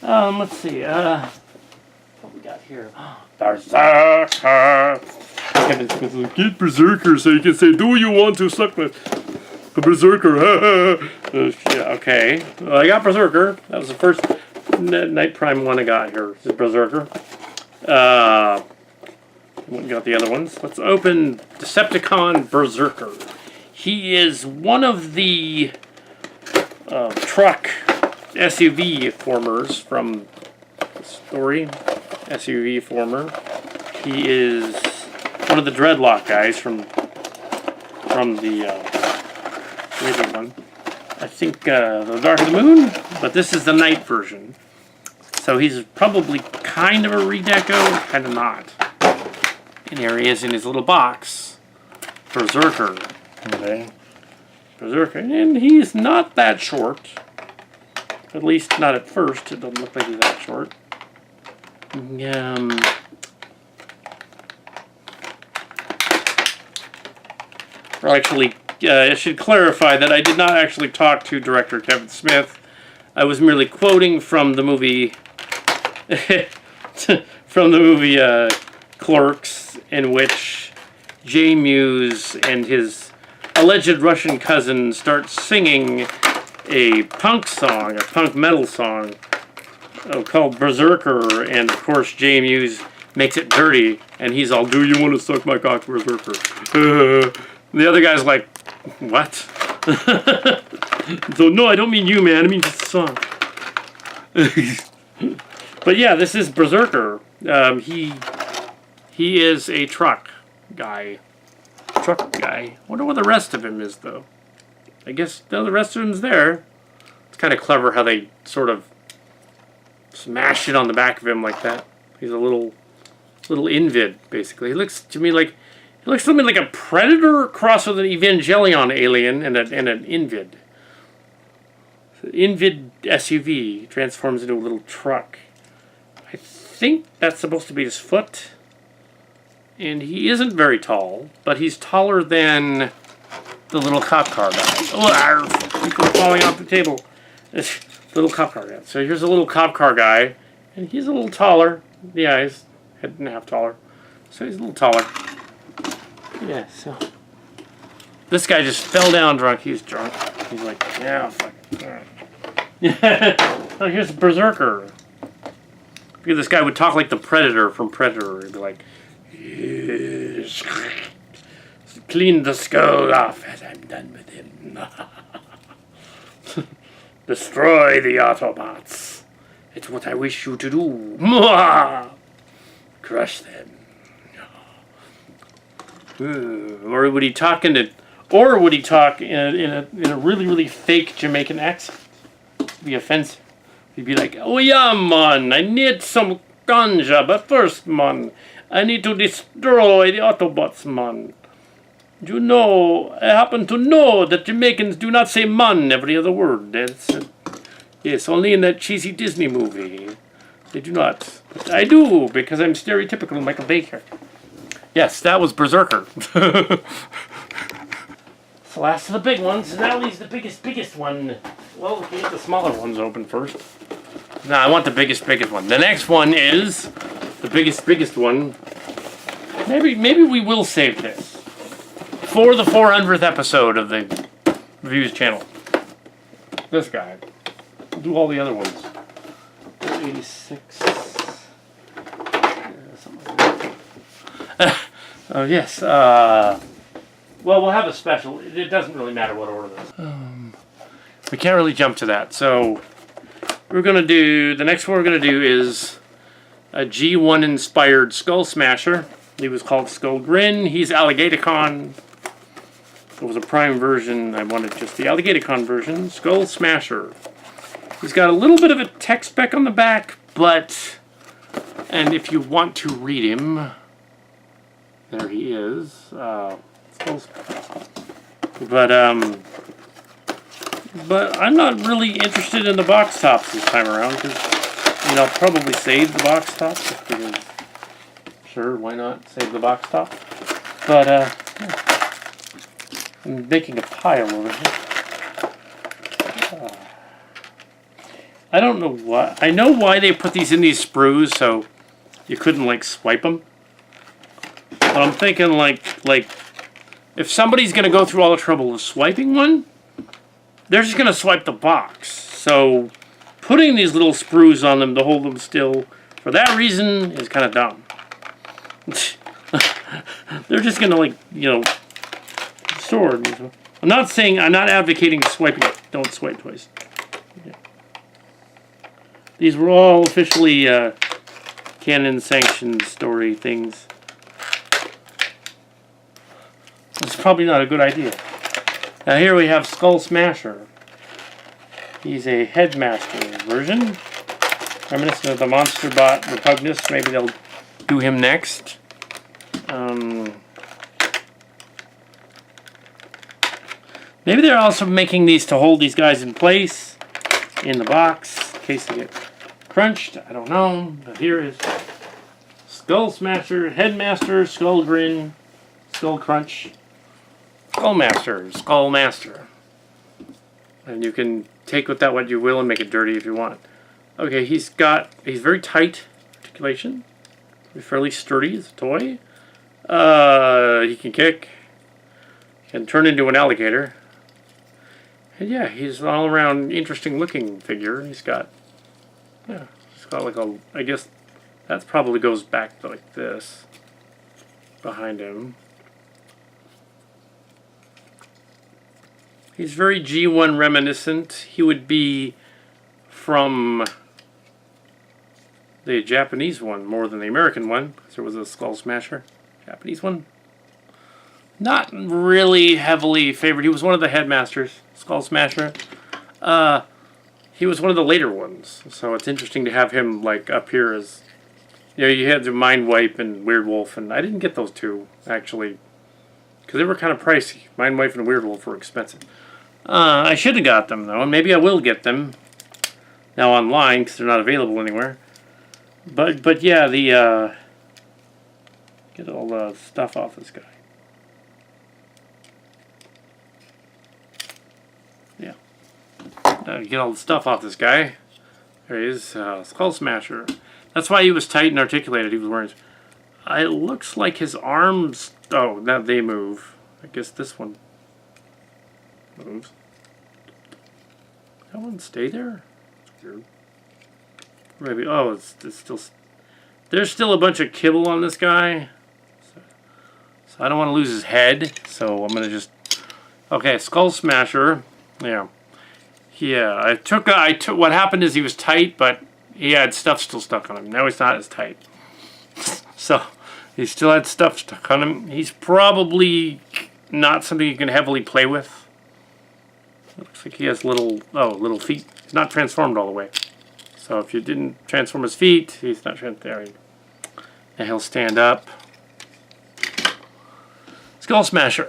Let's see. What we got here? Berserker. Kevin Smith like, get Berserker so you can say, do you want to suck my Berserker? Yeah, okay. Well, I got Berserker. That was the first Night Prime one I got here. Is Berserker. Got the other ones. Let's open Decepticon Berzerker. He is one of the truck SUV formers from the story. SUV former. He is one of the Dreadlock guys from the other one. I think the Dark of the Moon, but this is the night version. So he's probably kind of a redeco, kind of not. And here he is in his little box. Berserker. Okay. Berserker. And he's not that short. At least not at first. It doesn't look like he's that short. Or actually, I should clarify that I did not actually talk to director Kevin Smith. I was merely quoting from the movie Clerks, in which Jay Muse and his alleged Russian cousin start singing a punk song, a punk metal song called Berserker, and of course Jay Muse makes it dirty, and he's all, do you want to suck my cock, Berserker? The other guy's like, what? So, no, I don't mean you, man, I mean just the song. But yeah, this is Berserker. He is a truck guy. Wonder what the rest of him is, though. I guess no, the rest of him's there. It's kind of clever how they sort of smash it on the back of him like that. He's a little invid, basically. He looks to me like something like a predator crossed with an Evangelion alien and an invid. Invid SUV transforms into a little truck. I think that's supposed to be his foot. And he isn't very tall, but he's taller than the little cop car guy. Oh, people are falling off the table. This little cop car guy. So here's a little cop car guy, and he's a little taller. Yeah, he's head and a half taller. So he's a little taller. Yeah, so this guy just fell down drunk. He's drunk. He's like, yeah, fuck it. All right. Yeah. Oh, here's Berserker. Because this guy would talk like the Predator from Predator. He'd be like, yes. Clean the skull off as I'm done with him. Destroy the Autobots. It's what I wish you to do. Crush them. Or would he talk in a really, really fake Jamaican accent? It'd be offensive. He'd be like, oh yeah, man, I need some ganja, but first, man, I need to destroy the Autobots, man. You know, I happen to know that Jamaicans do not say man every other word. Yes, only in that cheesy Disney movie. They do not. But I do, because I'm stereotypical Michael Bay character. Yes, that was Berserker. It's the last of the big ones. Now leaves the biggest one. Well, we can get the smaller ones open first. No, I want the biggest one. The next one is the biggest one. Maybe we will save this for the 400th episode of the Reviews channel. This guy. We'll do all the other ones. 86. Something like that. Oh, yes. Well, we'll have a special. It doesn't really matter what order this. We can't really jump to that. So, we're going to do... The next one we're going to do is a G1-inspired Skullsmasher. He was called Skull Grin. He's Alligatorcon. It was a Prime version. I wanted just the Alligatorcon version. Skullsmasher. He's got a little bit of a tech spec on the back, but... And if you want to read him... There he is. But I'm not really interested in the box tops this time around, because, I'll probably save the box top, just because, sure, why not save the box top? But, yeah. I'm making a pile over here. I don't know why. I know why they put these in these sprues, so you couldn't, like, swipe them. But I'm thinking, like if somebody's going to go through all the trouble of swiping one, they're just going to swipe the box. So putting these little sprues on them to hold them still, for that reason, is kind of dumb. They're just going to, like, you know, sword. I'm not advocating swiping. Don't swipe twice. Yeah. These were all officially canon sanctioned story things. It's probably not a good idea. Now here we have Skullsmasher. He's a headmaster version. Reminiscent of the monster bot Repugnus. Maybe they'll do him next. Maybe they're also making these to hold these guys in place in the box in case they get crunched. I don't know. But here is Skullsmasher, Headmaster, Skull Grin, Skull Crunch, Skullmaster. And you can take with that what you will and make it dirty if you want. Okay, he's very tight articulation. He's fairly sturdy as a toy. He can kick. Can turn into an alligator. And yeah, he's an all-around interesting looking figure. He's got like a, I guess that probably goes back to like this behind him. He's very G1 reminiscent. He would be from the Japanese one more than the American one, because there was a Skullsmasher. Japanese one. Not really heavily favored. He was one of the headmasters, Skullsmasher. He was one of the later ones, so it's interesting to have him like up here as, you know, you had the Mind Wipe and Weird Wolf, and I didn't get those two actually because they were kind of pricey. Mind Wipe and Weird Wolf were expensive. I should have got them though, and maybe I will get them now online because they're not available anywhere. But yeah, the get all the stuff off this guy. Yeah. Get all the stuff off this guy. There he is, Skullsmasher. That's why he was tight and articulated. He was wearing. It looks like his arms. Oh, now they move. I guess this one moves. That one stay there? Maybe. Oh, it's still. There's still a bunch of kibble on this guy. So I don't want to lose his head. So I'm gonna just. Okay, Skullsmasher. Yeah. Yeah, I took. What happened is he was tight, but he had stuff still stuck on him. Now he's not as tight. So he still had stuff stuck on him. He's probably not something you can heavily play with. It looks like he has little feet. He's not transformed all the way. So if you didn't transform his feet, he's not transformed. And he'll stand up. Skullsmasher.